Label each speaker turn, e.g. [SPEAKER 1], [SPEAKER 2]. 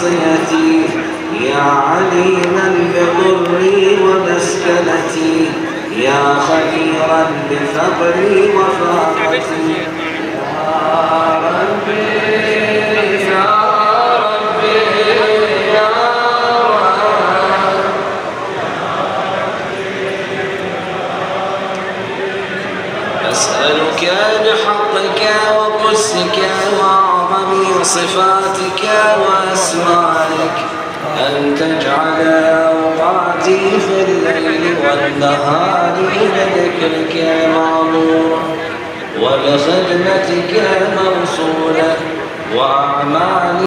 [SPEAKER 1] معصيتي، يا عليما بضري ومسكنتي، يا خبيرا بفقري وفاقتي. يا ربي يا ربي يا أسألك بحقك وقدسك وأعظم صفاتك وأسمائك أن تجعل أوقاتي في الليل والنهار بذكرك معمورا وبخدمتك موصولا وأعمالي